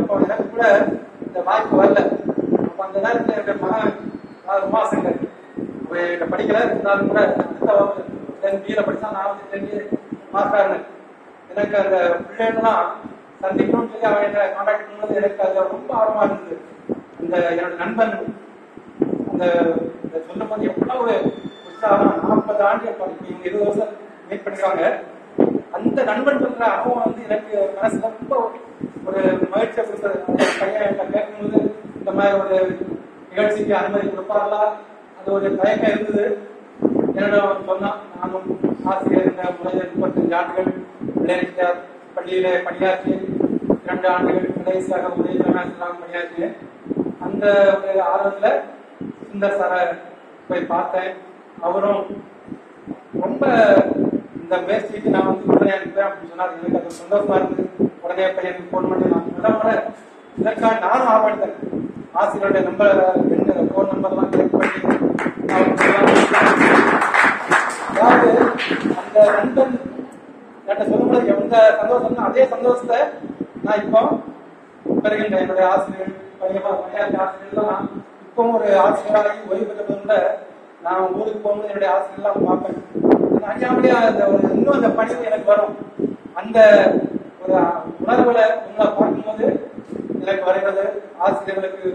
இப்போ எனக்கு கூட இந்த வாய்ப்பு வரல. அப்ப அந்த நேரத்தில் என்னுடைய மகன் உமாசங்கர் படிக்கல இருந்தாலும் கூட அடுத்த வகுப்பு 10B படிச்சா, நான் வந்து 10B மார்க்காருன்னு எனக்கு அந்த பிள்ளைகள்லாம் சந்திக்கணும்னு சொல்லி அவன் என்ன கான்டாக்ட் பண்ணும்போது எனக்கு அது ரொம்ப ஆர்வமா இருந்தது. அந்த என்னோட நண்பன் அந்த சொல்லும் போது எவ்வளவு ஒரு உற்சாகம். 40 ஆண்டு இவங்க 20 வருஷம் மீட் பண்ணிருக்காங்க. அந்த நண்பன் சொல்ற அனுபவம் வந்து எனக்கு மனசுல ரொம்ப ஒரு மகிழ்ச்சியை கொடுத்தது. அந்த பையன் என்ன கேட்கும்போது இந்த மாதிரி ஒரு நிகழ்ச்சிக்கு அனுமதி கொடுப்பாங்களா, அது ஒரு தயக்கம் இருந்தது. என்னோட சொன்னான், நானும் ஆசிரியர் இந்த முதல் 35 ஆண்டுகள் விளையாட்டு பள்ளியில பணியாற்றி 2 ஆண்டுகள் கடைசியாக உதயநாள் பணியாற்றினேன். அந்த ஒரு ஆர்வத்துல சுந்தர் சாரை போய் பார்த்தேன். அவரும் ரொம்ப இந்த முயற்சிக்கு நான் வந்து உடனே அனுப்புறேன் அப்படின்னு சொன்னார். எனக்கு அது சந்தோஷமா இருந்து உடனே பையனுக்கு போன் பண்ணி நான் இதற்காக நானும் ஆவணத்தேன். ஆசிரியருடைய நம்பர் போன் நம்பர்லாம் கலெக்ட் பண்ணி அதாவது அந்த நண்பன் என்கிட்ட சொல்லும்போது எந்த சந்தோஷம், அதே சந்தோஷத்தை நான் இப்போ பெறுகின்றேன். என்னுடைய ஆசிரியர் பணியாற்ற ஆசிரியர்லாம் இப்பவும் ஒரு ஆசிரியராகி ஓய்வு பெற்றதும் கூட நான் ஊருக்கு போகும்போது என்னுடைய ஆசிரியர்லாம் பார்ப்பேன். அறியாமலே இன்னும் அந்த பணிவு எனக்கு வரும். அந்த ஒரு உணர்வுல உங்களை பார்க்கும்போது எனக்கு வருகிறது ஆசிரியர்களுக்கு